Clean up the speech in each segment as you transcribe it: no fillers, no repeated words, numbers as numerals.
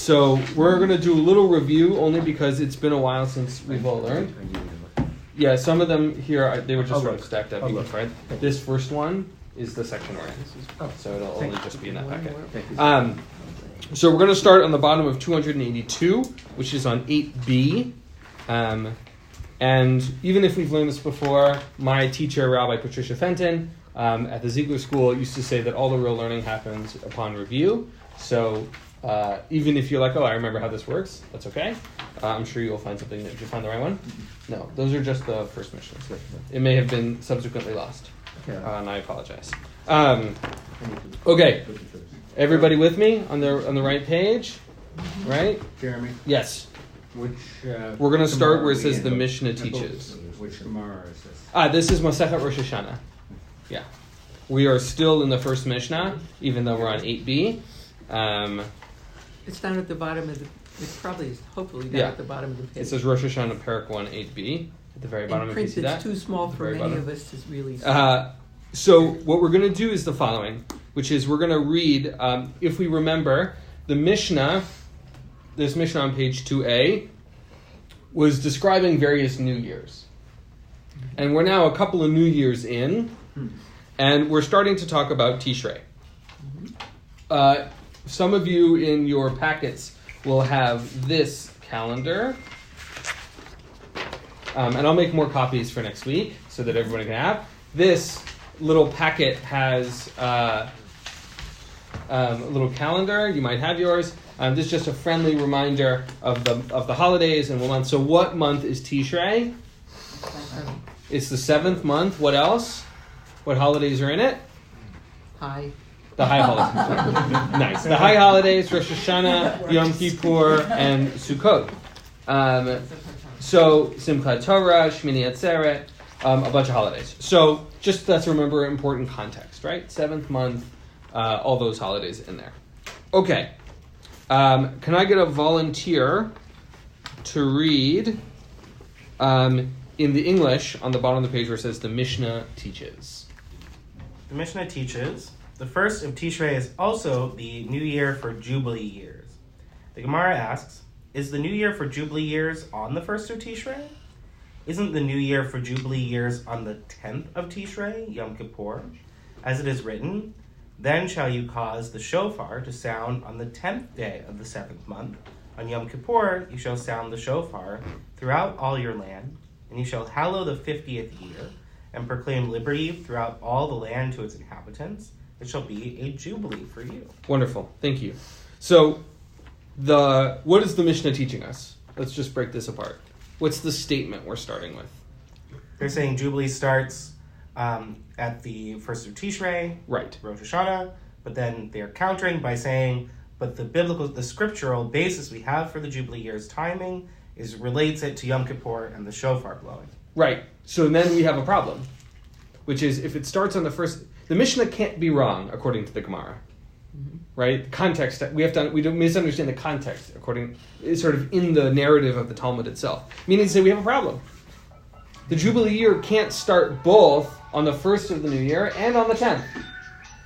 So we're going to do a little review only because it's been a while since we've all learned. Yeah, some of them here, they were just sort of stacked up. You can find this first one is the section we're in. So it'll only just be in that packet. So we're going to start on the bottom of 282, which is on 8b. And even if we've learned this before, my teacher, Rabbi Patricia Fenton, at the Ziegler School, used to say that all the real learning happens upon review. So even if you're like, oh, I remember how this works, that's okay. I'm sure you'll find something. Did you find the right one? No, those are just the first missions. It may have been subsequently lost, and I apologize. Okay, everybody with me on the right page, right? Jeremy? Yes. Which we're going to start where it says the Mishnah teaches. Which Gemara is this? This is Masechet Rosh Hashanah. Yeah. We are still in the first Mishnah, even though we're on 8b. It's down at the bottom of the... It probably is, hopefully, down at the bottom of the page. It says Rosh Hashanah Parak 1, 8b. At the very bottom, in print, if you see it's that. too small for many of us to really see. So what we're going to do is the following, which is we're going to read, if we remember, the Mishnah, this Mishnah on page 2a, was describing various New Years. And we're now a couple of New Years in, and we're starting to talk about Tishrei. Some of you in your packets will have this calendar. And I'll make more copies for next week so that everybody can have. This little packet has a little calendar. You might have yours. This is just a friendly reminder of the holidays and what month. So what month is Tishrei? It's the 7th month. What else? What holidays are in it? The high holidays. Nice. The high holidays, Rosh Hashanah, Yom Kippur, and Sukkot. So Simchat Torah, Shmini Atzeret, a bunch of holidays. So just let's remember important context, right? 7th month, all those holidays in there. Okay. Can I get a volunteer to read in the English on the bottom of the page where it says the Mishnah teaches? The Mishnah teaches, the first of Tishrei is also the new year for Jubilee years. The Gemara asks, is the new year for Jubilee years on the first of Tishrei? Isn't the new year for Jubilee years on the 10th of Tishrei, Yom Kippur? As it is written, then shall you cause the shofar to sound on the 10th day of the 7th month. On Yom Kippur you shall sound the shofar throughout all your land, and you shall hallow the 50th year, and proclaim liberty throughout all the land to its inhabitants. It shall be a jubilee for you. Wonderful. Thank you. So, what is the Mishnah teaching us? Let's just break this apart. What's the statement we're starting with? They're saying Jubilee starts at the first of Tishrei, right, Rosh Hashanah, but then they're countering by saying, but the scriptural basis we have for the Jubilee year's timing relates it to Yom Kippur and the shofar blowing. Right. So then we have a problem, which is if it starts on the first, the Mishnah can't be wrong according to the Gemara. Right? Context, we don't misunderstand the context it's sort of in the narrative of the Talmud itself. Meaning to say we have a problem. The Jubilee year can't start both on the first of the new year and on the 10th.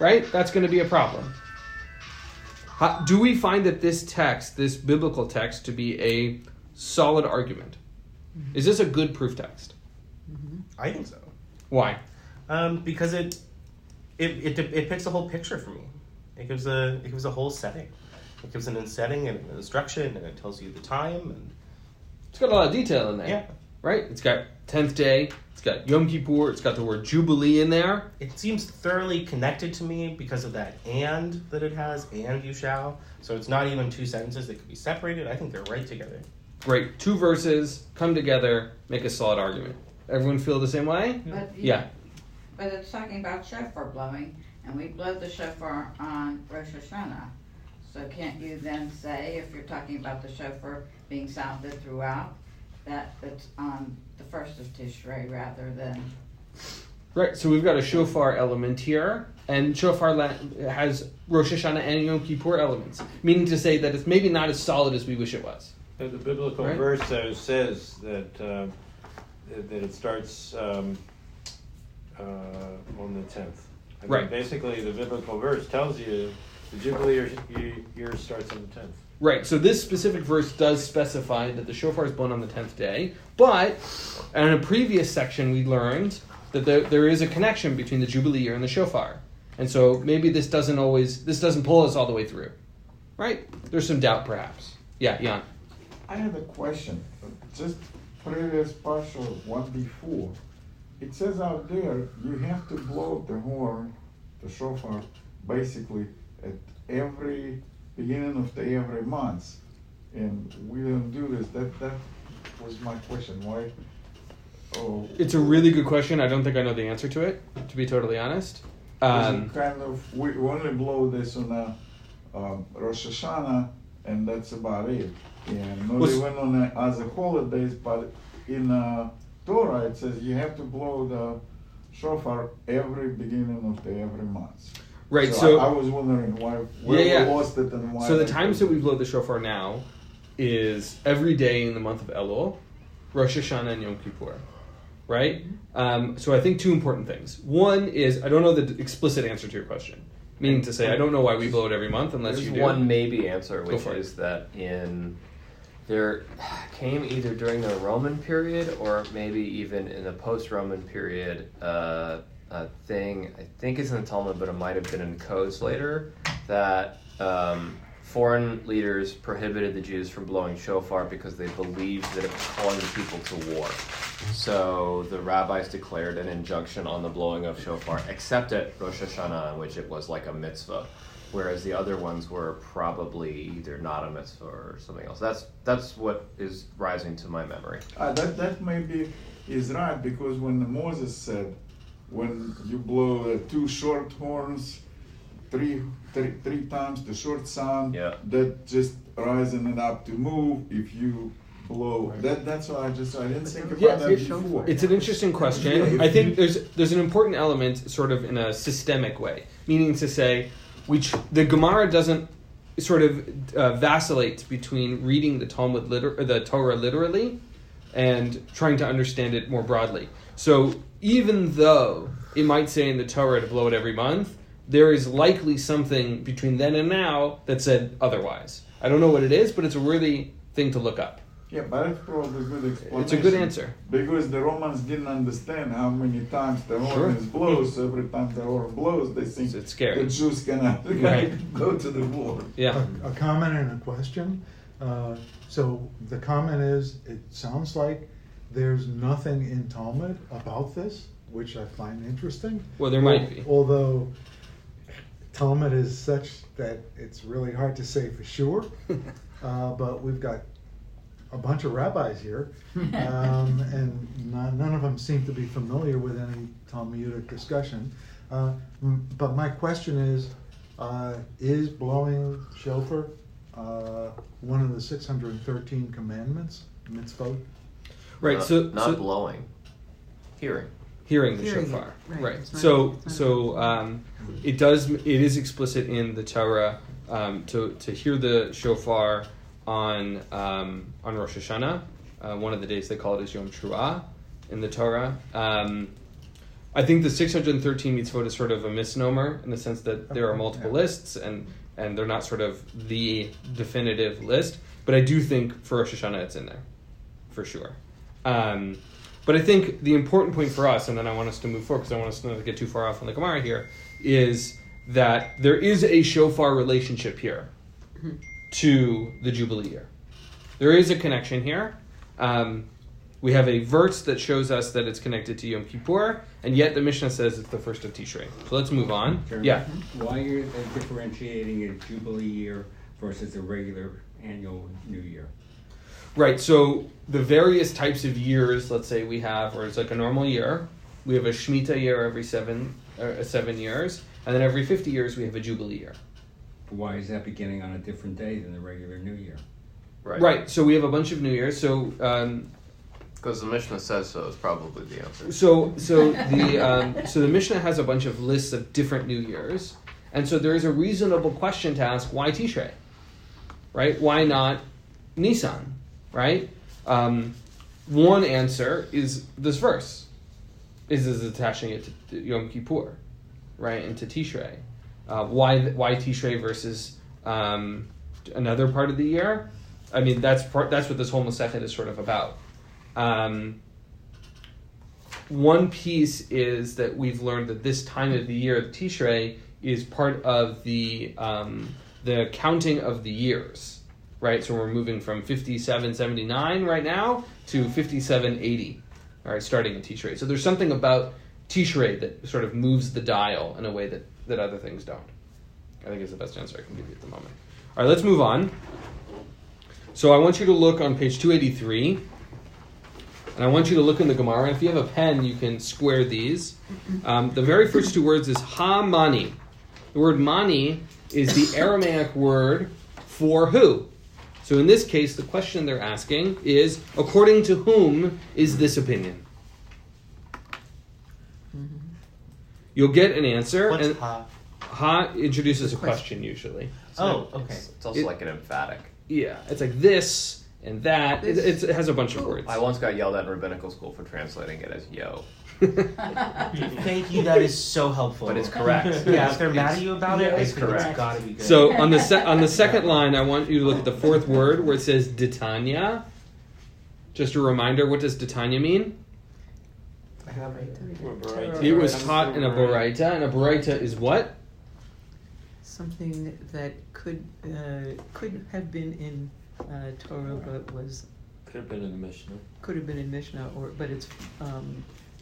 Right? That's going to be a problem. Do we find that this text, this biblical text, to be a solid argument? Is this a good proof text? I think so. Why? Because it picks a whole picture for me. It gives a whole setting. It gives an setting and an instruction, and it tells you the time. And it's got a lot of detail in there. Yeah. Right? It's got 10th day. It's got Yom Kippur. It's got the word Jubilee in there. It seems thoroughly connected to me because of that and that it has, and you shall. So it's not even two sentences that could be separated. I think they're right together. Great. 2 verses come together, make a solid argument. Everyone feel the same way? But yeah. But it's talking about shofar blowing, and we blow the shofar on Rosh Hashanah. So can't you then say, if you're talking about the shofar being sounded throughout, that it's on the first of Tishrei rather than... Right, so we've got a shofar element here, and shofar has Rosh Hashanah and Yom Kippur elements, meaning to say that it's maybe not as solid as we wish it was. The biblical verse says that it starts on the 10th. Right. Basically, the biblical verse tells you the Jubilee year starts on the 10th. Right, so this specific verse does specify that the shofar is blown on the 10th day, but in a previous section we learned that there is a connection between the Jubilee year and the shofar. And so maybe this doesn't pull us all the way through. Right? There's some doubt perhaps. Yeah, Jan. I have a question. Just previous partial one before. It says out there you have to blow the horn, the shofar, basically at every beginning of every month, and we don't do this. That was my question. Why? Oh, it's a really good question. I don't think I know the answer to it, to be totally honest. Kind of, we only blow this on Rosh Hashanah, and that's about it. And not even on other holidays, but in Torah it says you have to blow the shofar every beginning of every month. Right, so I was wondering where we lost it and why. So the times that we blow the shofar now is every day in the month of Elul, Rosh Hashanah, and Yom Kippur. Right? So I think two important things. One is, I don't know the explicit answer to your question. Meaning to say, I don't know why we blow it every month unless you do. There's one maybe answer, which is that there came either during the Roman period or maybe even in the post-Roman period thing, I think it's in the Talmud, but it might have been in codes later, that foreign leaders prohibited the Jews from blowing shofar because they believed that it was calling the people to war. So the rabbis declared an injunction on the blowing of shofar, except at Rosh Hashanah, in which it was like a mitzvah, whereas the other ones were probably either not a mitzvah or something else. That's what is rising to my memory. That maybe is right, because when Moses said, when you blow two short horns, three times the short sound, that just rising it up to move. If you blow that's why I didn't think about that before. It's an interesting question. I think there's an important element, sort of in a systemic way, meaning to say, the Gemara doesn't sort of vacillate between reading the Talmud the Torah literally and trying to understand it more broadly. So even though it might say in the Torah to blow it every month, there is likely something between then and now that said otherwise. I don't know what it is, but it's a worthy thing to look up. Yeah, but it's probably a good explanation. It's a good answer. Because the Romans didn't understand how many times the horn is blows. So every time the horn blows, they think it's scary. The Jews cannot go to the war. Yeah. A comment and a question. So the comment is, it sounds like there's nothing in Talmud about this, which I find interesting. Well, there might be. Although Talmud is such that it's really hard to say for sure. But we've got a bunch of rabbis here, and none of them seem to be familiar with any Talmudic discussion. But my question is blowing shofar one of the 613 commandments, mitzvot? Right. Not blowing, hearing the shofar. Right. So it is explicit in the Torah to hear the shofar on Rosh Hashanah. One of the days they call it is Yom Teruah in the Torah. I think the 613 mitzvot is sort of a misnomer in the sense that there are multiple lists and they're not sort of the definitive list. But I do think for Rosh Hashanah it's in there, for sure. But I think the important point for us, and then I want us to move forward because I want us not to get too far off on the Gemara here, is that there is a shofar relationship here to the Jubilee year. There is a connection here. We have a verse that shows us that it's connected to Yom Kippur, and yet the Mishnah says it's the first of Tishrei. So let's move on. Jeremy, Yeah. Why are you differentiating a Jubilee year versus a regular annual New Year? Right, so the various types of years, let's say we have, or it's like a normal year, we have a Shemitah year every 7 years, and then every 50 years we have a Jubilee year. Why is that beginning on a different day than the regular New Year? Right, so we have a bunch of New Years, so... because the Mishnah says so is probably the answer. So the Mishnah has a bunch of lists of different New Years, and so there is a reasonable question to ask, why Tishrei? Right? Why not Nisan? Right? One answer is this verse. Is attaching it to Yom Kippur, right? And to Tishrei. Why Tishrei versus another part of the year. I mean, that's what this whole Masechet is sort of about. One piece is that we've learned that this time of the year, Tishrei, is part of the counting of the years, right? So we're moving from 5779 right now to 5780, all right, starting in Tishrei. So there's something about Tishrei that sort of moves the dial in a way that other things don't. I think it's the best answer I can give you at the moment. All right, let's move on. So I want you to look on page 283, and I want you to look in the Gemara. And if you have a pen, you can square these. The very first two words is ha-mani. The word mani is the Aramaic word for who. So in this case, the question they're asking is, according to whom is this opinion? You'll get an answer. What's and ha? Ha introduces a question usually. Oh, okay. It's also like an emphatic. Yeah, it's like this and that. It has a bunch of words. I once got yelled at in rabbinical school for translating it as yo. Thank you. That is so helpful. But it's correct. Yeah, if they're mad at you about it, it's I think correct. it's gotta be good. So on the second line, I want you to look at the fourth word where it says Ditanya. Just a reminder, what does Ditanya mean? It was taught in a Baraita, and a Baraita is what? Something that could have been in Torah, but Could have been in the Mishnah. could have been in Mishnah, but it's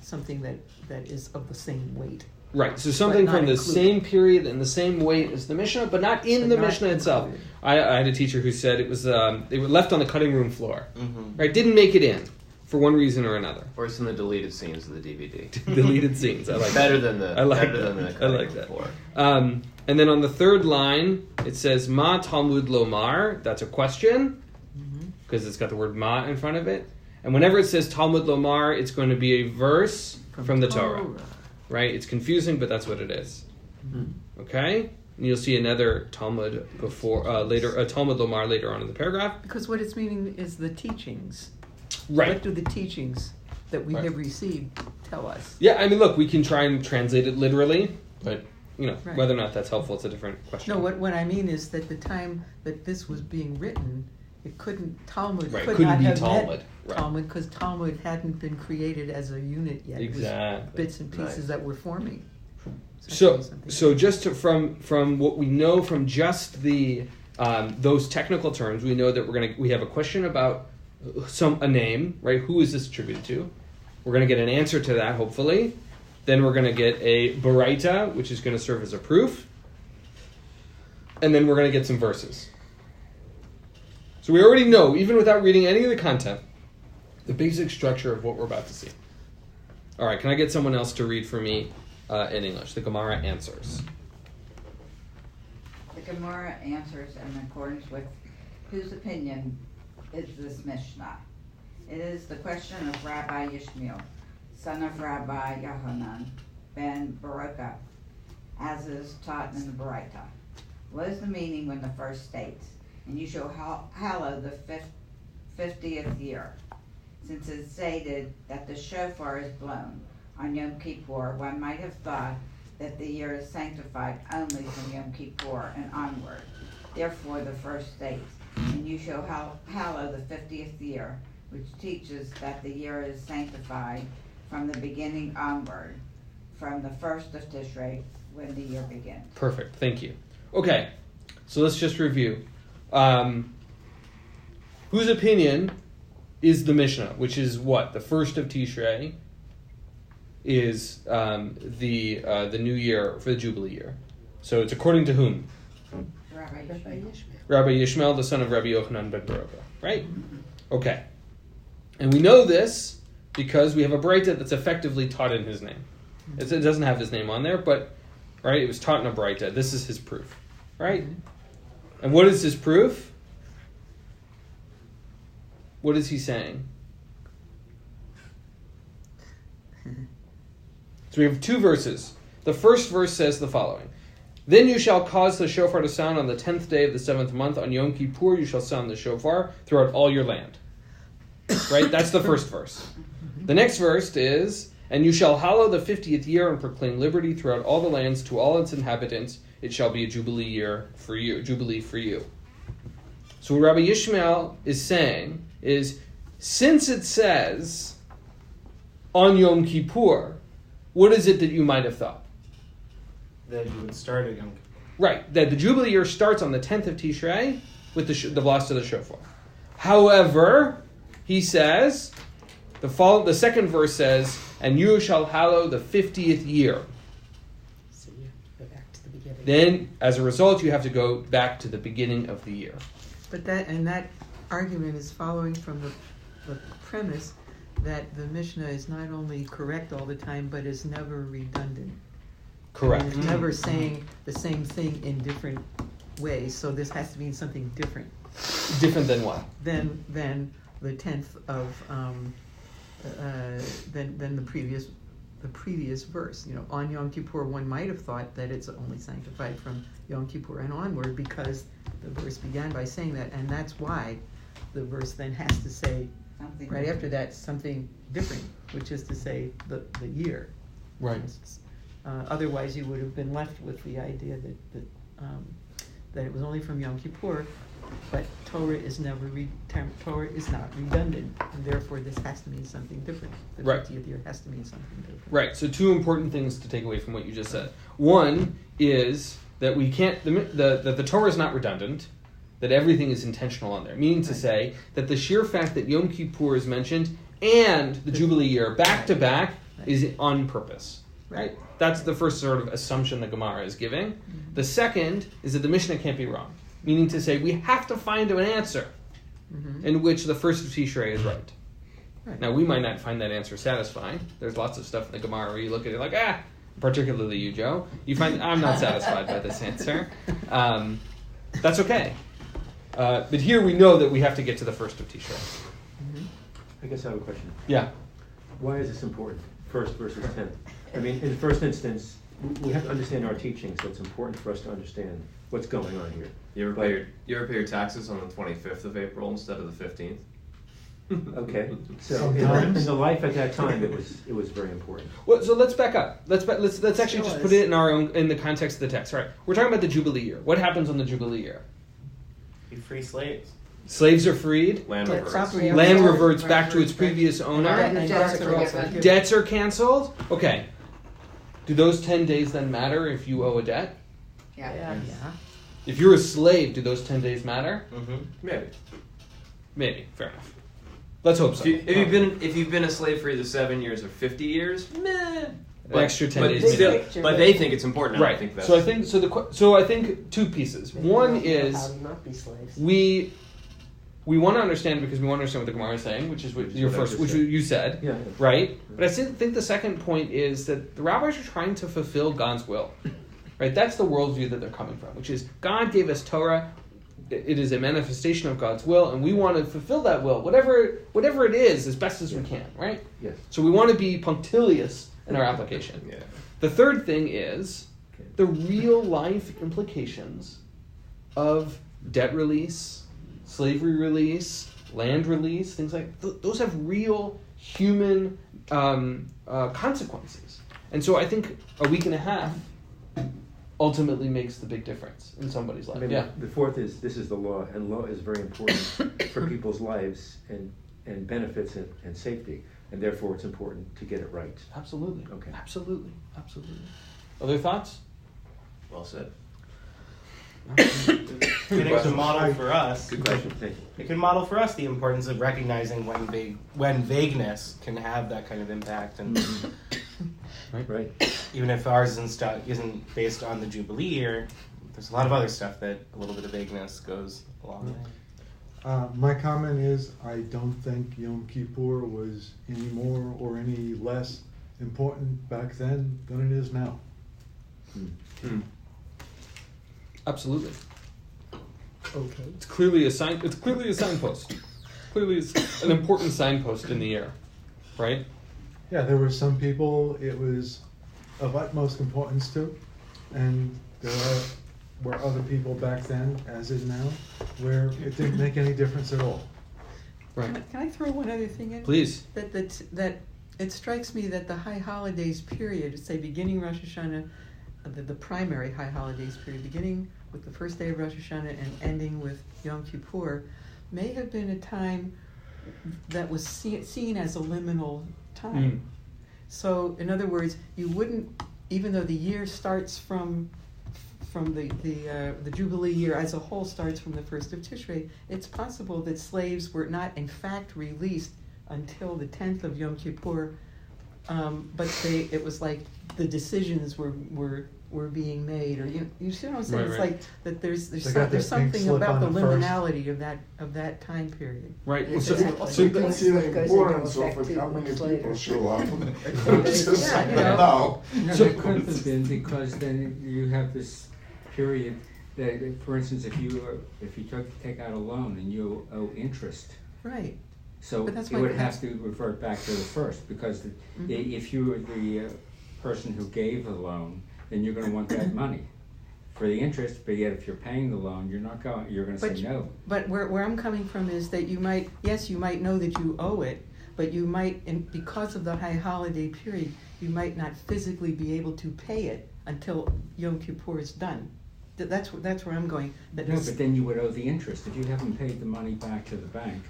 something that is of the same weight. Right, so something But not from the included. same period and the same weight as the Mishnah, but not in the But not Mishnah itself. included. I had a teacher who said it was they were left on the cutting room floor. Mhm. Right, didn't make it in for one reason or another. Or it's in the deleted scenes of the DVD. Deleted scenes. I like better that. than the I like better that. than the I cutting like room that. floor. And then on the third line, it says Ma Talmud Lomar. That's a question because it's got the word Ma in front of it. And whenever it says Talmud Lomar, it's going to be a verse from the Torah. Right? It's confusing, but that's what it is. Okay? And you'll see another Talmud later, Talmud Lomar later on in the paragraph. Because what it's meaning is the teachings. Right. What do the teachings that we Right. have received tell us? Yeah, I mean, look, we can try and translate it literally, but, Right. whether or not that's helpful, it's a different question. No, what I mean is that the time that this was being written, Talmud Right, could couldn't not be have Talmud, meant right. Talmud, because Talmud hadn't been created as a unit yet. It was Exactly. bits and pieces that were forming. So just from what we know from just the those technical terms, we know that we have a question about a name, right? Who is this attributed to? We're going to get an answer to that, hopefully. Then we're going to get a Baraita, which is going to serve as a proof. And then we're going to get some verses. So we already know, even without reading any of the content, the basic structure of what we're about to see. All right, can I get someone else to read for me in English? The Gemara answers. The Gemara answers in accordance with whose opinion is this Mishnah. It is the question of Rabbi Yishmael, son of Rabbi Yohanan ben Baruch, as is taught in the Baraita. What is the meaning when the verse states, "And you shall hallow the 50th year"? Since it's stated that the shofar is blown on Yom Kippur, one might have thought that the year is sanctified only from Yom Kippur and onward. Therefore, the verse states, "And you shall hallow the 50th year," which teaches that the year is sanctified from the beginning onward, from the first of Tishrei, when the year begins. Perfect, thank you. Okay, so let's just review. Whose opinion is the Mishnah, which is what? The first of Tishrei is the new year for the Jubilee year. So it's according to whom? Rabbi Yishmael. Rabbi Yishmael, the son of Rabbi Yochanan ben Baruch, right? Okay. And we know this because we have a Baraita that's effectively taught in his name. It doesn't have his name on there, but right, it was taught in a Baraita. This is his proof, right? And what is his proof? What is he saying? So we have two verses. The first verse says the following. Then you shall cause the shofar to sound on the 10th day of the 7th month. On Yom Kippur you shall sound the shofar throughout all your land. Right? That's the first verse. The next verse is, and you shall hallow the 50th year and proclaim liberty throughout all the lands to all its inhabitants. It shall be a jubilee year for you. Jubilee for you. So what Rabbi Yishmael is saying is, since it says on Yom Kippur, what is it that you might have thought? That you would start at Yom Kippur. Right, that the Jubilee year starts on the 10th of Tishrei with the blast of the shofar. However, he says, the second verse says, and you shall hallow the 50th year. So you have to go back to the beginning. Then, as a result, you have to go back to the beginning of the year. But that argument is following from the premise that the Mishnah is not only correct all the time, but is never redundant. Correct. And it's never saying the same thing in different ways, so this has to mean something different. Different than what? Than the 10th of than the previous verse. You know, on Yom Kippur, one might have thought that it's only sanctified from Yom Kippur and onward because the verse began by saying that, and that's why the verse then has to say Something right after that something different, which is to say the year. Right. Otherwise, you would have been left with the idea that it was only from Yom Kippur, but Torah is Torah is not redundant, and therefore this has to mean something different. The Right. 50th year has to mean something different. Right. So two important things to take away from what you just said. One is that we can't the Torah is not redundant, that everything is intentional on there. Meaning to say that the sheer fact that Yom Kippur is mentioned and the Jubilee year back to back is on purpose. Right? That's the first sort of assumption the Gemara is giving. Mm-hmm. The second is that the Mishnah can't be wrong. Meaning to say we have to find an answer in which the first of Tishrei is right. Right. Now, we might not find that answer satisfying. There's lots of stuff in the Gemara where you look at it like, particularly you, Joe. You find, I'm not satisfied by this answer. That's okay. But here we know that we have to get to the first of Tishrei. I guess I have a question. Yeah. Why is this important? First versus 10th. I mean, in the first instance, we have to understand our teaching, so it's important for us to understand what's going on here. You ever pay your taxes on the 25th of April instead of the 15th? Okay, so in the life at that time, it was very important. Well, so let's back up. Let's actually just put it in the context of the text. Right. We're talking about the Jubilee year. What happens on the Jubilee year? You free slaves. Slaves are freed. Land reverts. Land reverts back to its previous owner. Debts Debts are canceled. Okay. Do those 10 days then matter if you owe a debt? Yeah. If you're a slave, do those 10 days matter? Maybe. Maybe. Fair enough. Let's hope so. If you've been a slave for either 7 years or 50 years, meh. An extra 10 days. But they think it's important. Right. I think that's So I think two pieces. One is we want to understand because we want to understand what the Gemara is saying, which is what you said, Yeah. right? But I think the second point is that the rabbis are trying to fulfill God's will, right? That's the worldview that they're coming from, which is God gave us Torah. It is a manifestation of God's will, and we want to fulfill that will, whatever it is, as best as we can, right? Yes. So we want to be punctilious in our application. Yeah. The third thing is the real life implications of debt release, slavery release, land release, things like those have real human consequences. And so I think a week and a half ultimately makes the big difference in somebody's life. I mean, the fourth is this is the law, and law is very important for people's lives and benefits and safety, and therefore it's important to get it right. Absolutely. Okay. Absolutely. Other thoughts? Well said. It could model for us. Good question. Thank you. It could model for us the importance of recognizing when vagueness can have that kind of impact, and Right. even if ours isn't based on the Jubilee year, there's a lot of other stuff that a little bit of vagueness goes a long way. My comment is I don't think Yom Kippur was any more or any less important back then than it is now. Absolutely. Okay. It's clearly a signpost. Clearly it's an important signpost in the year, right? Yeah, there were some people it was of utmost importance to, and there were other people back then, as is now, where it didn't make any difference at all. Right. Can I throw one other thing in? Please. That it strikes me that the high holidays period, say beginning Rosh Hashanah, the primary high holidays period, beginning with the first day of Rosh Hashanah and ending with Yom Kippur, may have been a time that was seen as a liminal time. So, in other words, you wouldn't, even though the year starts from the Jubilee year as a whole starts from the 1st of Tishrei, it's possible that slaves were not in fact released until the 10th of Yom Kippur, but it was like the decisions were being made, or you see what I'm saying? Right, It's right. like that there's They got that something pink slip about the on the first. liminality of that time period. Right. Well, It's so, just- so You can see the Goes into importance of effect it, how 2 many weeks people later. show up. Yeah, Just you know. now. No, So- that could have been because then you have this period that, for instance, if you take out a loan and you owe interest, Right. so But that's it why- would have to revert back to the first, because if you were the person who gave the loan, then you're going to want that money for the interest. But yet, if you're paying the loan, you're going to say no. But where I'm coming from is that you might know that you owe it, but you might, because of the high holiday period, you might not physically be able to pay it until Yom Kippur is done. That's where I'm going. No, but then you would owe the interest. If you haven't paid the money back to the bank,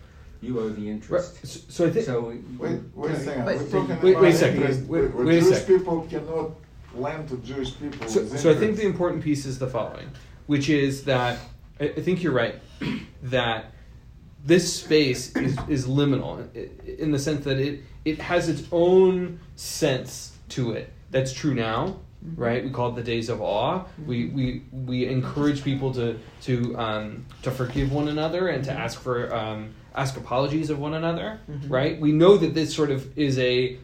you owe the interest. so I think. So Wait a second, But- we're talking Wait a about second, interest. wait Where a Jewish second. people cannot lend to Jewish people. So, with so I think interest. the important piece is the following, which is that I think you're right that this space is liminal in the sense that it has its own sense to it. That's true now, right? We call it the days of awe. We encourage people to forgive one another and to ask apologies of one another, right? We know that this sort of is a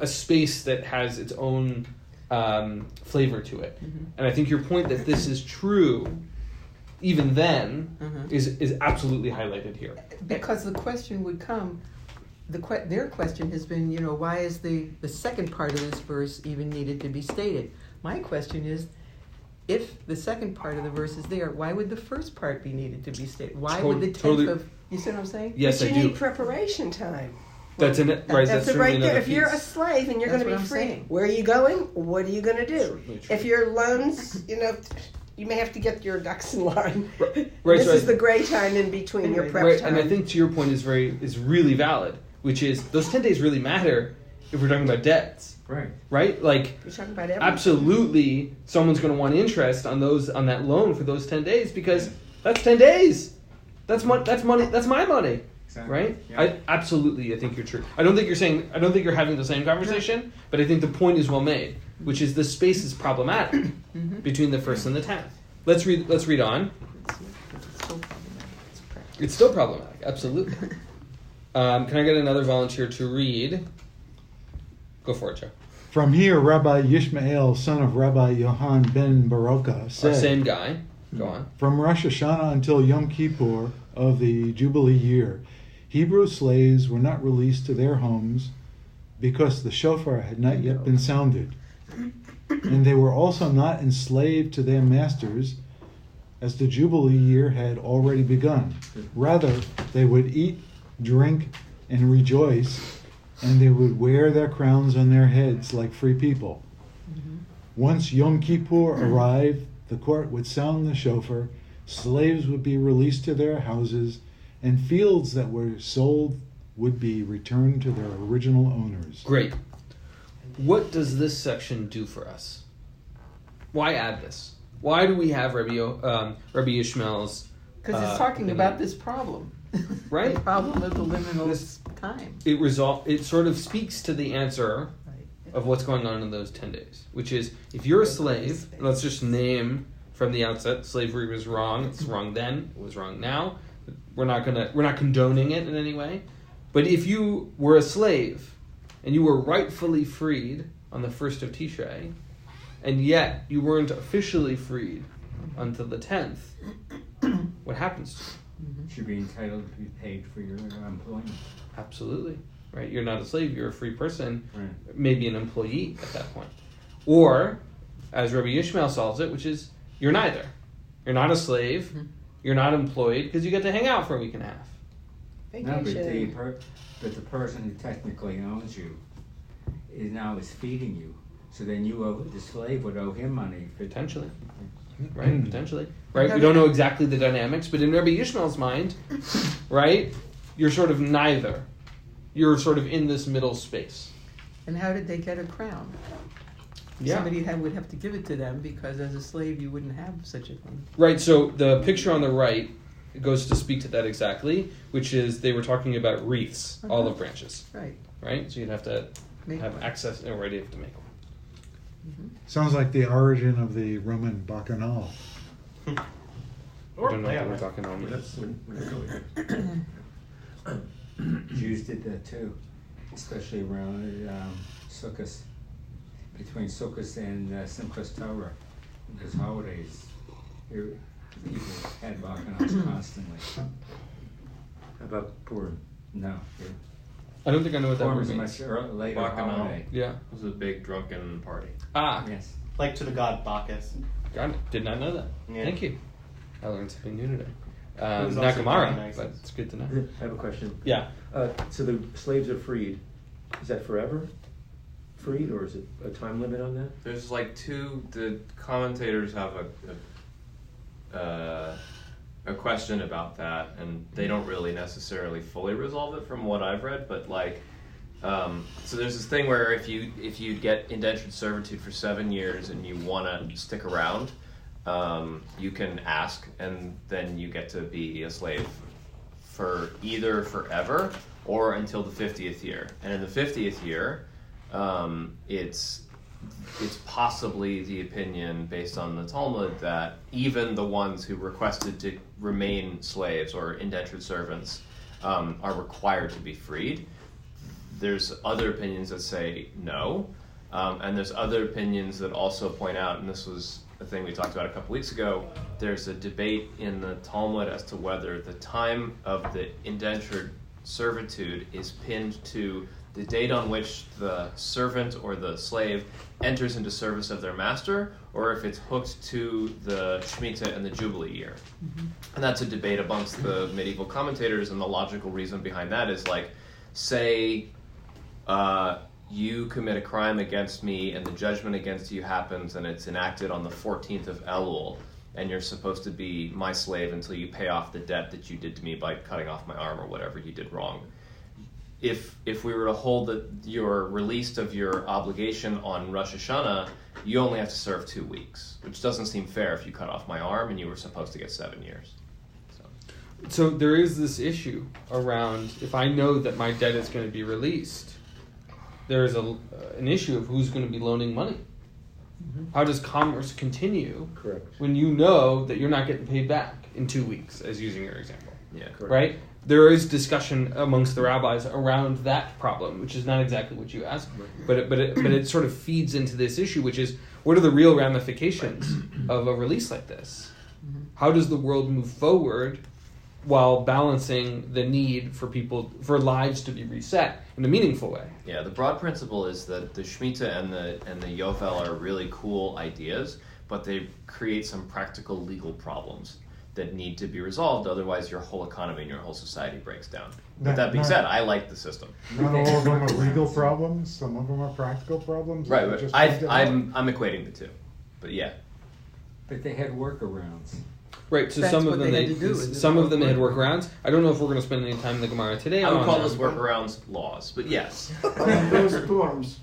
space that has its own flavor to it, and I think your point that this is true even then is absolutely highlighted here. Because the question would come, their question has been, why is the second part of this verse even needed to be stated? My question is, if the second part of the verse is there, why would the first part be needed to be stated? Why would the 10th of, you see what I'm saying? Yes, But I you do. need preparation time. That's in it, right? That's That's certainly right there. another If you're a piece. slave and you're going That's to what be I'm free, saying. where are you going? What are you going to do? Certainly true. If your loans, you may have to get your ducks in line. Right, This so is I- the gray time in between your prep Right, time. and I think to your point is really valid, which is those 10 days really matter if we're talking about debts, right. You're right? talking about everything. Absolutely, someone's going to want interest on that loan for those 10 days because that's 10 days. That's money. That's my money, Exactly. right? Yeah. I think you're true. I don't think you're having the same conversation, but I think the point is well made, which is the space is problematic between the 1st and the 10th. Let's read on. It's still problematic, absolutely. Can I get another volunteer to read? Go for it, Joe. From here, Rabbi Yishmael, son of Rabbi Yohan ben Baroka, said, Same guy. Go on. From Rosh Hashanah until Yom Kippur of the Jubilee year, Hebrew slaves were not released to their homes because the shofar had not yet been sounded. And they were also not enslaved to their masters, as the Jubilee year had already begun. Rather, they would eat, drink, and rejoice, and they would wear their crowns on their heads like free people. Once Yom Kippur arrived, the court would sound the shofar, slaves would be released to their houses, and fields that were sold would be returned to their original owners. Great. What does this section do for us? Why add this? Why do we have Rabbi Ishmael's? Because it's talking about this problem. Right. The problem of the liminal time. It sort of speaks to the answer of what's going on in those 10 days, which is if you're a slave, let's just name from the outset, slavery was wrong. It's wrong then. It was wrong now. We're not condoning it in any way. But if you were a slave and you were rightfully freed on the 1st of Tishrei, and yet you weren't officially freed until the 10th, what happens to you? Should be entitled to be paid for your employment. Absolutely. Right? You're not a slave, you're a free person, Right. maybe an employee at that point. Or, as Rabbi Ishmael solves it, which is, you're neither. You're not a slave, you're not employed, because you get to hang out for a week and a half. No, Vacation. but the person who technically owns you is feeding you. So then the slave would owe him money. Potentially. right? Potentially, right? We don't know exactly the dynamics, but in Rabbi Yishmael's mind, right, you're sort of neither. You're sort of in this middle space. And how did they get a crown? Yeah. Somebody would have to give it to them, because as a slave you wouldn't have such a thing. Right, so the picture on the right goes to speak to that exactly, which is they were talking about wreaths, olive branches. Right. Right? So you'd have to Make have one. access, or you have to make one. Sounds like the origin of the Roman bacchanal. I Or don't know yeah, what we're talking about. Jews did that too, especially around Sukkot, between Sukkot and Simchas Torah, those holidays. People had bacchanals constantly. How about Purim? No, I don't think I know what that Purim word is a means. much later Bacchanal. holiday. Yeah. It was a big drunken party. Ah, Yes. like to the god Bacchus. got it. Did not know that. Yeah. Thank you. I learned something new today. was Not also Gemara, very nice. but it's good to know. I have a question. Yeah. So the slaves are freed. Is that forever freed, or is it a time limit on that? There's like the commentators have a question about that, and they don't really necessarily fully resolve it from what I've read, but like, so there's this thing where if you get indentured servitude for 7 years and you want to stick around, you can ask, and then you get to be a slave for either forever or until the 50th year. And in the 50th year, it's possibly the opinion based on the Talmud that even the ones who requested to remain slaves or indentured servants are required to be freed. There's other opinions that say no, and there's other opinions that also point out, and this was a thing we talked about a couple weeks ago, there's a debate in the Talmud as to whether the time of the indentured servitude is pinned to the date on which the servant or the slave enters into service of their master, or if it's hooked to the Shemitah and the Jubilee year. And that's a debate amongst the medieval commentators, and the logical reason behind that is like, say you commit a crime against me and the judgment against you happens and it's enacted on the 14th of Elul, and you're supposed to be my slave until you pay off the debt that you did to me by cutting off my arm or whatever you did wrong. If we were to hold that you're released of your obligation on Rosh Hashanah, you only have to serve 2 weeks, which doesn't seem fair if you cut off my arm and you were supposed to get 7 years. So there is this issue around, if I know that my debt is going to be released, there is an issue of who's going to be loaning money. How does commerce continue Correct. when you know that you're not getting paid back in 2 weeks, as using your example? Yeah, Correct. Right? There is discussion amongst the rabbis around that problem, which is not exactly what you asked, but it sort of feeds into this issue, which is, what are the real ramifications of a release like this? How does the world move forward while balancing the need for lives to be reset in a meaningful way? Yeah, the broad principle is that the Shemitah and the Yovel are really cool ideas, but they create some practical legal problems that need to be resolved. Otherwise, your whole economy and your whole society breaks down. But that being said, I like the system. Not all of them are legal problems. Some of them are practical problems. Right, They're but just I'm equating the two. But yeah. But they had workarounds. Right, so That's some what of them they had to do, is some of them had workarounds. workarounds. I don't know if we're going to spend any time in the Gemara today I would on call that. those workarounds laws, but yes. But in those terms,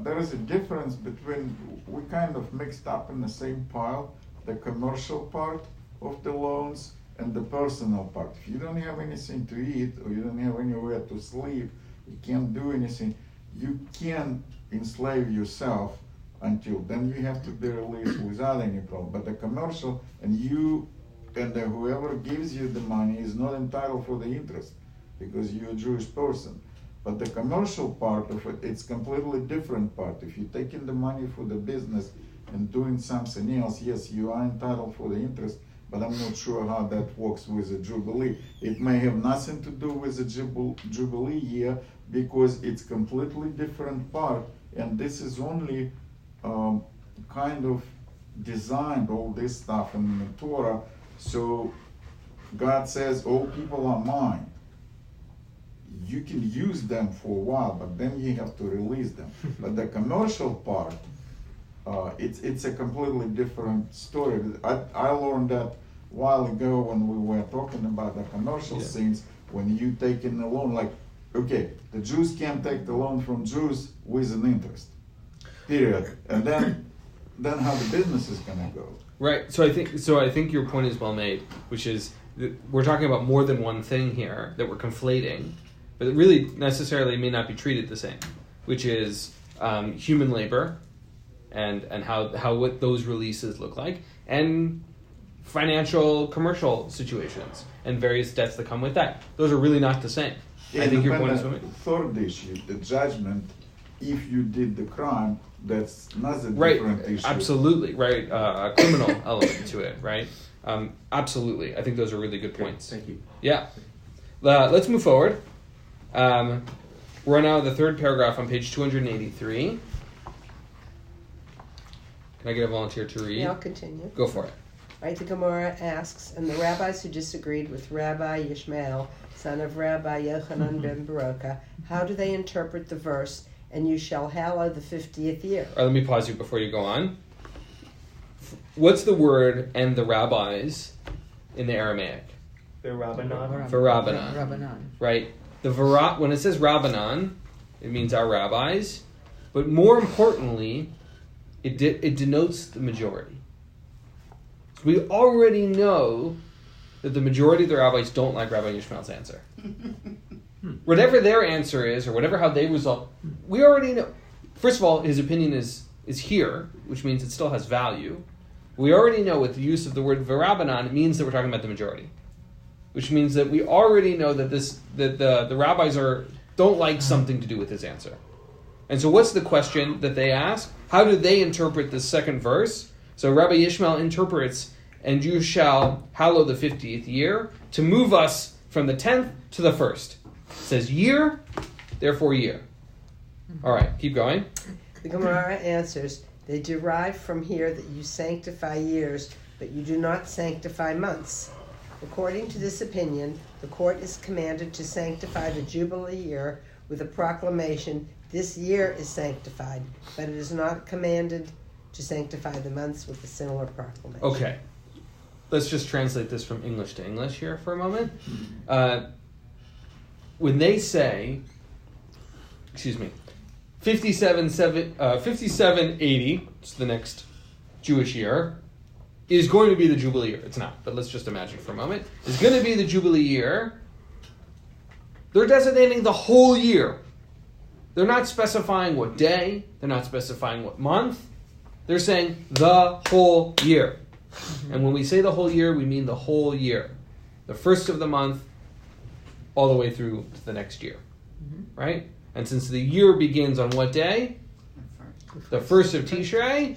there is a difference between, we kind of mixed up in the same pile, the commercial part of the loans and the personal part. If you don't have anything to eat, or you don't have anywhere to sleep, you can't do anything, you can enslave yourself until then you have to be released without any problem. But the commercial, and you and whoever gives you the money is not entitled for the interest because you're a Jewish person. But the commercial part of it, it's completely different part. If you're taking the money for the business and doing something else, yes, you are entitled for the interest, but I'm not sure how that works with a Jubilee. It may have nothing to do with the Jubilee year because it's completely different part, and this is only kind of designed all this stuff in the Torah. So God says, all people are mine. You can use them for a while, but then you have to release them. But the commercial part, it's a completely different story. I learned that a while ago when we were talking about the commercial scenes. When you take in a loan, like, okay, the Jews can't take the loan from Jews with an interest, period. And then how the business is gonna go. Right. So I think your point is well made, which is that we're talking about more than one thing here that we're conflating, but it really necessarily may not be treated the same, which is human labor and how what those releases look like, and financial commercial situations and various debts that come with that. Those are really not the same. I think your point is well made. Third issue, the judgment. If you did the crime, that's not a different issue. Absolutely, right. A criminal element to it, right? Absolutely. I think those are really good points. Thank you. Yeah. Let's move forward. We're now at the third paragraph on page 283. Can I get a volunteer to read? Yeah, I'll continue. Go for it. Right, the Gemara asks, and the rabbis who disagreed with Rabbi Yishmael, son of Rabbi Yochanan ben Baroka, how do they interpret the verse, and you shall hallow the 50th year? All right, let me pause you before you go on. What's the word "and the rabbis" in the Aramaic? The Rabbanan. For Rabbanan. Rabbanan. Right. When it says Rabbanan, it means our rabbis, but more importantly, it denotes the majority. So we already know that the majority of the rabbis don't like Rabbi Yishmael's answer. Whatever their answer is, or whatever how they resolve, we already know. First of all, his opinion is here, which means it still has value. We already know with the use of the word v'Rabbanan, it means that we're talking about the majority, which means that we already know that the rabbis don't like something to do with his answer. And so what's the question that they ask? How do they interpret this second verse? So Rabbi Yishmael interprets, and you shall hallow the 50th year, to move us from the 10th to the 1st. It says year, therefore year. All right, keep going. The Gemara answers, they derive from here that you sanctify years, but you do not sanctify months. According to this opinion, the court is commanded to sanctify the Jubilee year with a proclamation, this year is sanctified, but it is not commanded to sanctify the months with a similar proclamation. Okay. Let's just translate this from English to English here for a moment. When they say, 5780, it's the next Jewish year, is going to be the Jubilee year. It's not, but let's just imagine for a moment. It's going to be the Jubilee year. They're designating the whole year. They're not specifying what day. They're not specifying what month. They're saying the whole year. And when we say the whole year, we mean the whole year. The first of the month, all the way through to the next year. Right? And since the year begins on what day? The first of Tishrei.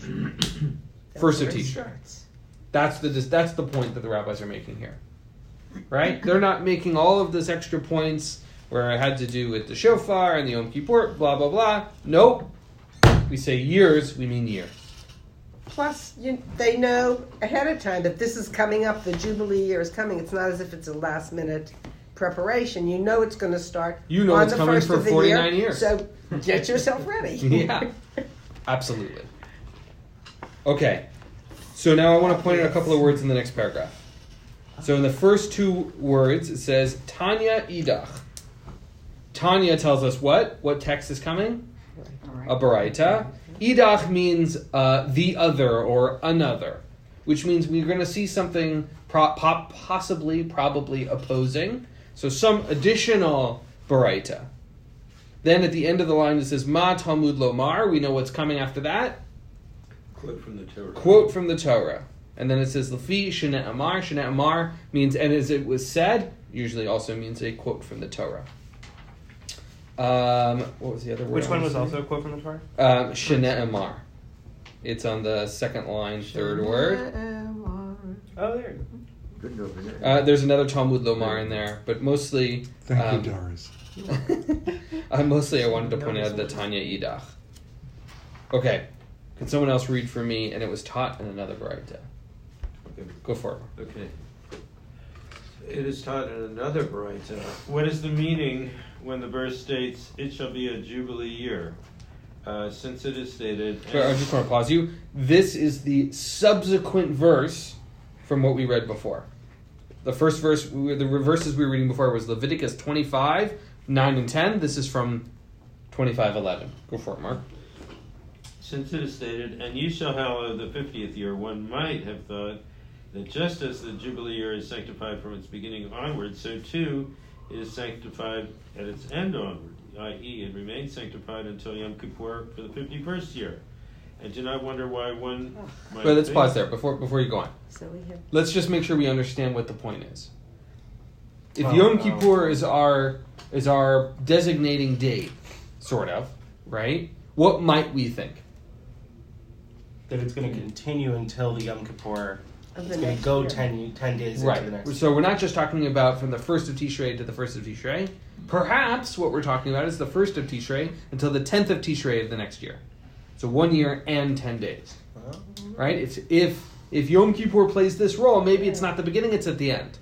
First of Tishrei. That's the point that the rabbis are making here. Right? They're not making all of this extra points where it had to do with the shofar and the Yom Kippur, blah, blah, blah. Nope. We say years, we mean year. Plus, they know ahead of time that this is coming up, the Jubilee year is coming. It's not as if it's a last-minute preparation. You know it's going to start You know on it's the coming first for of the 49 year, years. So get yourself ready. Yeah. Absolutely. Okay. So now I want to point out a couple of words in the next paragraph. So in the first two words, it says, Tanya idach. Tanya tells us what? What text is coming? A baraita. Idach means the other or another, which means we're going to see something possibly, probably opposing. So some additional baraita. Then at the end of the line it says, Ma Talmud Lomar. We know what's coming after that. Quote from the Torah. Quote from the Torah. And then it says, Lefi Shene Amar. Shene Amar means, and as it was said, usually also means a quote from the Torah. What was the other word? Which one was also a quote from the Torah? Shene Amar. It's on the second line, third word. Oh, there you go. Good over there. There's another Talmud Lomar in there, but mostly... Thank you, Doris. Mostly I wanted to point out the Tanya Idach. Okay. Can someone else read for me? And it was taught in another baraita. Okay. Go for it. Okay. It is taught in another baraita. What is the meaning when the verse states, "It shall be a jubilee year"? since it is stated. I just want to pause you. This is the subsequent verse from what we read before. The first verse, the verses we were reading before was Leviticus 25, 9 and 10. This is from 25:11. Go for it, Mark. Since it is stated, and you shall hallow the 50th year, one might have thought that just as the Jubilee year is sanctified from its beginning onward, so too it is sanctified at its end onward, i.e. it remains sanctified until Yom Kippur for the 51st year. And do not wonder why one might But let's think- pause there before you go on. So we have Let's just make sure we understand what the point is. If Yom Kippur is our designating date, sort of, right? What might we think? That it's going to continue until the Yom Kippur. of It's the going to next go year. 10 days Right. into the next. So we're not just talking about from the 1st of Tishrei to the 1st of Tishrei. Perhaps what we're talking about is the 1st of Tishrei until the 10th of Tishrei of the next year. So 1 year and 10 days. Right? If Yom Kippur plays this role, maybe it's not the beginning, it's at the end.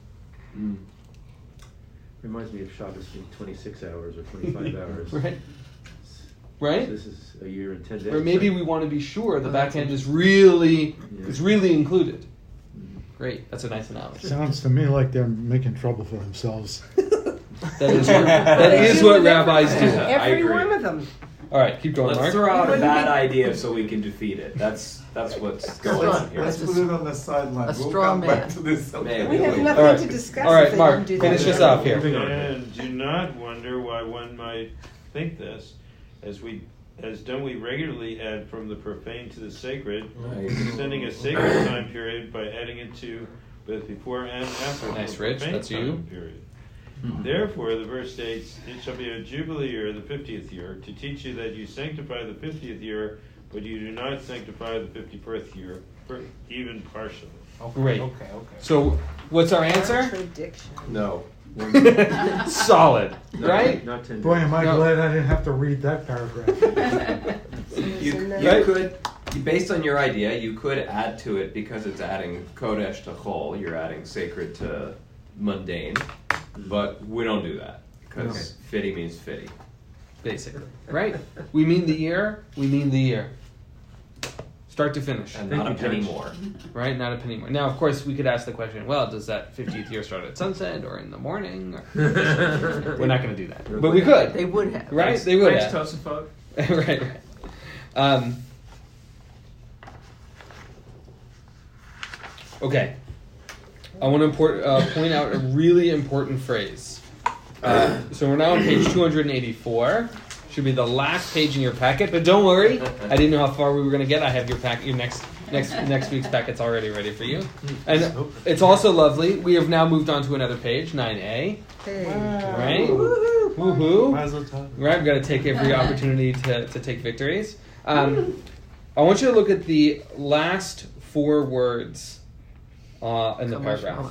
Reminds me of Shabbos being 26 hours or 25 hours. Right? Right? This is a year and 10 days. Or maybe we want to be sure the back end is really included. Great, that's a nice analogy. Sounds to me like they're making trouble for themselves. That is what rabbis do. Every agree. one of them. All right, keep going, Let's Mark. throw out a bad idea so we can defeat it. That's what's going on here. Let's put it on the sideline. a We'll straw come back man. to this. Maybe. We have All nothing right. to discuss All right, if they Mark, don't do finish that. this off here. And do not wonder why one might think this, as don't we regularly add from the profane to the sacred, extending a sacred time period by adding it to both before and after Nice, the Rich, profane that's time you. period. Therefore, the verse states, "It shall be a jubilee year, the 50th year, to teach you that you sanctify the 50th year, but you do not sanctify the 51st year, even partially." Great. Okay. So, what's our answer? Contradiction. No. Solid, right? Not 10 days. Boy, am I No. glad I didn't have to read that paragraph. You Right? could, based on your idea, you could add to it because it's adding kodesh to chol. You're adding sacred to mundane, but we don't do that because fitty means fitty. Basically, right? We mean the year. We mean the year. Start to finish, And not a penny more. right? Not a penny more. Now, of course, we could ask the question: well, does that 50th year start at sunset or in the morning? We're not going to do that, but we could, They would have. right? They would Thanks, have. Tosafot. right. Okay. I want to point out a really important phrase. So we're now on page 284. Should be the last page in your packet, but don't worry. I didn't know how far we were going to get. I have your packet, your next week's packet's already ready for you. And it's also lovely. We have now moved on to another page, 9a. Hey. Right? Woohoo! Mazel tov. Right, we've got to take every opportunity to take victories. I want you to look at the last 4 words in the paragraph,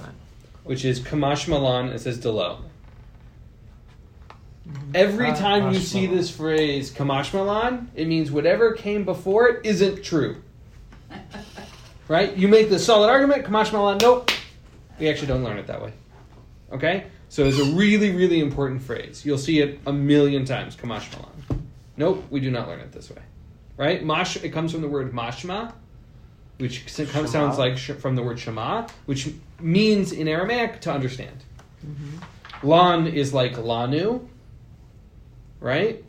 which is Kamash Malan. It says Delo. Every time you see this phrase Kamash Malan, it means whatever came before it isn't true. Right? You make the solid argument, Kamash Malan, nope. We actually don't learn it that way. Okay? So it's a really, really important phrase. You'll see it a million times, Kamash Malan. Nope, we do not learn it this way. Right? It comes from the word mashma, which sounds like from the word shema, which means in Aramaic to understand. Lan is like lanu, right?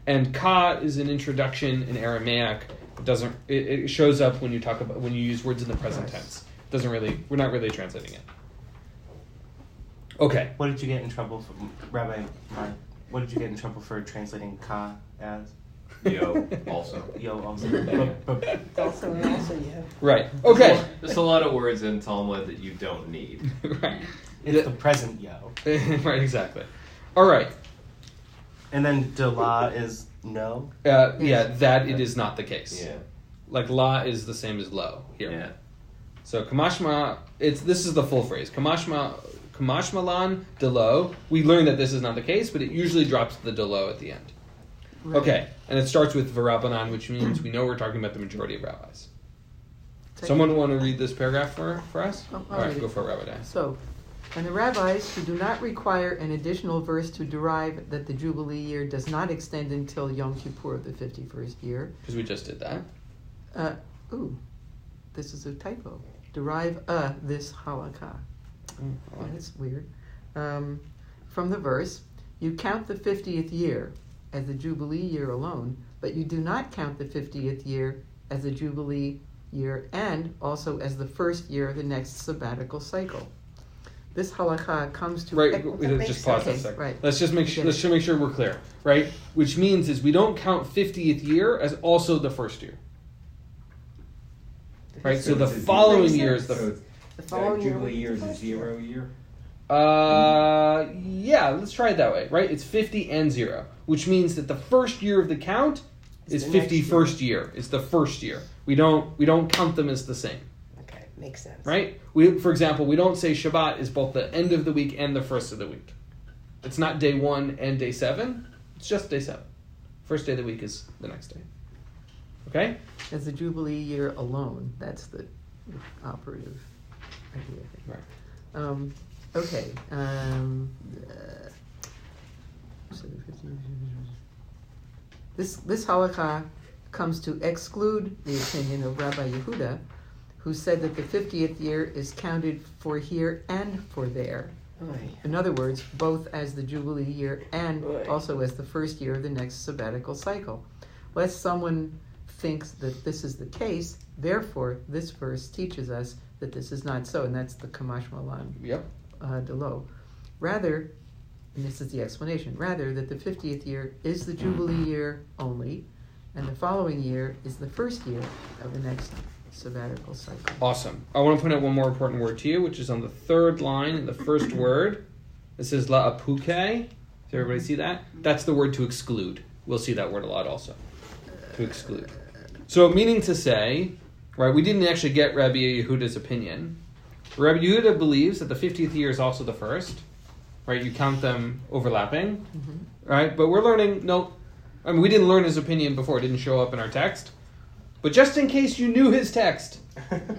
And ka is an introduction in Aramaic. It shows up when you use words in the present tense. We're not really translating it. Okay. What did you get in trouble for, Rabbi Mark? What did you get in trouble for translating ka as? Yo, also. Yo, also. Also, yeah. Right. Okay. There's a lot of words in Talmud that you don't need. Right. It's the present yo. Right, exactly. All right. And then Dela is no? Yeah, that it is not the case. Yeah. Like la is the same as lo here. Yeah. So kamashma, this is the full phrase. Kamashmalan delo. We learned that this is not the case, but it usually drops the delo at the end. Right. Okay, and it starts with v'Rabbanan, which means we know we're talking about the majority of rabbis. Someone want to read this paragraph for us? Oh, All right, read go it. for it, Rabbi Dan. So, And the rabbis who do not require an additional verse to derive that the Jubilee year does not extend until Yom Kippur of the 51st year. Because we just did that. This is a typo. Derive this halakha. That's weird. From the verse, you count the 50th year as the Jubilee year alone, but you do not count the 50th year as the Jubilee year and also as the first year of the next sabbatical cycle. This halakha comes to right. Just pause a second. Right. Let's just make sure we're clear. Right, which means is we don't count 50th year as also the first year. Right. So the following year is the following Jubilee year is a 0 year. Yeah. Let's try it that way. Right. It's 50 and 0, which means that the first year of the count is 51st year. It's the first year. We don't count them as the same. Okay, makes sense. Right? For example, we don't say Shabbat is both the end of the week and the first of the week. It's not day 1 and day 7. It's just day 7. First day of the week is the next day. Okay? As the Jubilee year alone, that's the operative idea, I think. Right. Okay. This halakha comes to exclude the opinion of Rabbi Yehuda, who said that the 50th year is counted for here and for there. Oy. In other words, both as the Jubilee year and Oy. also as the first year of the next sabbatical cycle. Lest someone thinks that this is the case, therefore, this verse teaches us that this is not so, and that's the Kamash Malan Delo. Rather, and this is the explanation, rather that the 50th year is the Jubilee year only, and the following year is the first year of the next sabbatical cycle. Awesome. I want to point out one more important word to you, which is on the third line in the first word. It says la'apuke. Does everybody see that? That's the word to exclude. We'll see that word a lot also. To exclude. So meaning to say, right, we didn't actually get Rabbi Yehuda's opinion. Rabbi Yehuda believes that the 50th year is also the first. Right, you count them overlapping. Mm-hmm. Right, but we're learning, we didn't learn his opinion before. It didn't show up in our text. But just in case you knew his text,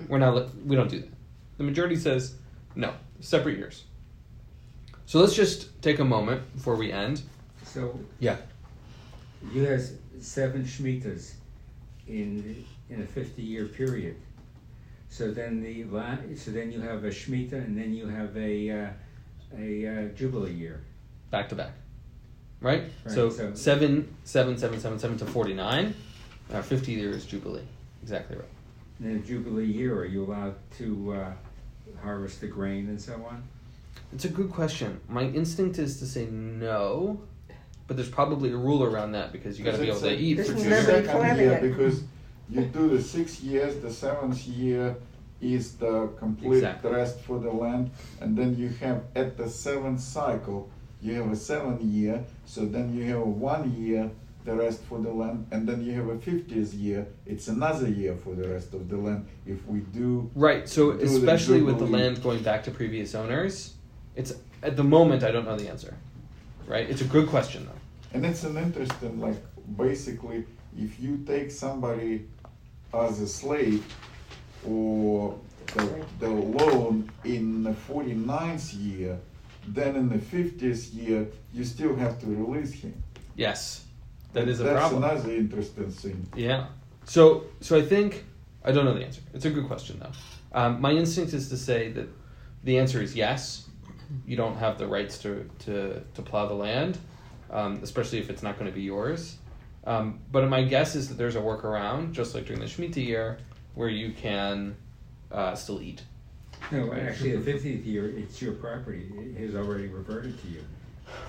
we don't do that. The majority says, no, separate years. So let's just take a moment before we end. So yeah, you have 7 Shemitas in a 50-year period. So then you have a Shemitah, and then you have a Jubilee year. Back to back. Right? So 7 to 49. 50 years Jubilee. Exactly right. And in a Jubilee year, are you allowed to harvest the grain and so on? It's a good question. My instinct is to say no, but there's probably a rule around that because you got to be able to eat for 2 years. Because you do the 6 years, the 7th year is the complete rest for the land, and then you have at the 7th cycle, you have a 7th year, so then you have a 1 year, the rest for the land, and then you have a 50th year, it's another year for the rest of the land, if we do... Right, so especially with the land going back to previous owners, it's, at the moment, I don't know the answer, right? It's a good question, though. And it's an interesting, basically, if you take somebody as a slave, or the loan in the 49th year, then in the 50th year, you still have to release him. Yes. That is a problem. That's another interesting thing. Yeah. So I think, I don't know the answer. It's a good question, though. My instinct is to say that the answer is yes. You don't have the rights to plow the land, especially if it's not going to be yours. But my guess is that there's a workaround, just like during the Shemitah year, where you can still eat. No, actually, the 50th year, it's your property. It has already reverted to you.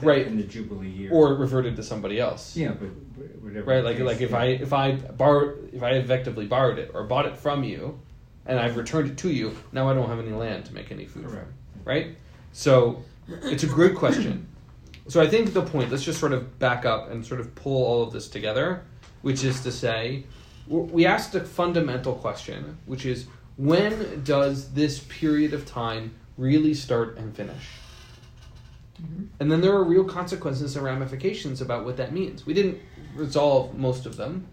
Right. In the Jubilee year. Or reverted to somebody else. Yeah, but whatever. Right, like if I effectively borrowed it or bought it from you, and I've returned it to you, now I don't have any land to make any food from. Right? So it's a good question. So I think the point, let's just sort of back up and sort of pull all of this together, which is to say, we asked a fundamental question, which is, when does this period of time really start and finish? Mm-hmm. And then there are real consequences and ramifications about what that means. We didn't resolve most of them,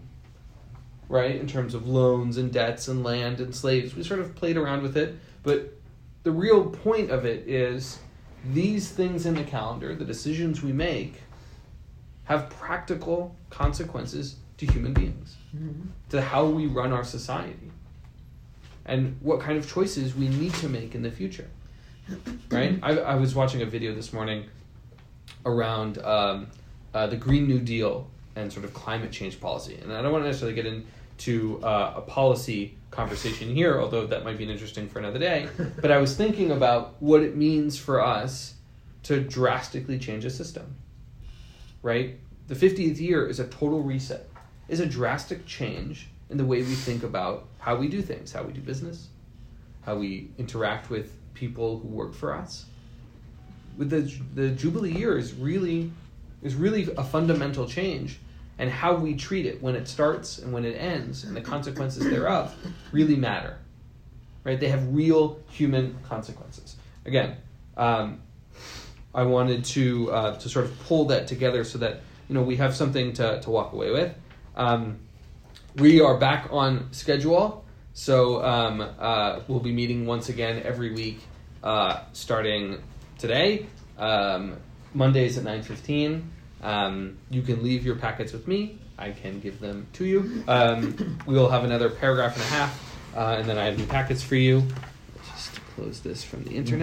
right, in terms of loans and debts and land and slaves. We sort of played around with it, but the real point of it is these things in the calendar, the decisions we make, have practical consequences to human beings, to how we run our society, and what kind of choices we need to make in the future. Right? I was watching a video this morning around the Green New Deal and sort of climate change policy. And I don't want to necessarily get into a policy conversation here, although that might be interesting for another day. But I was thinking about what it means for us to drastically change a system. Right? The 50th year is a total reset. Is a drastic change in the way we think about how we do things, how we do business, how we interact with people who work for us. With the Jubilee year is really a fundamental change, and how we treat it when it starts and when it ends and the consequences thereof really matter. Right? They have real human consequences. Again, I wanted to sort of pull that together so that we have something to walk away with. We are back on schedule, so we'll be meeting once again every week starting today. Mondays at 9:15. You can leave your packets with me. I can give them to you. We will have another paragraph and a half, and then I have new packets for you. Let's just close this from the internet.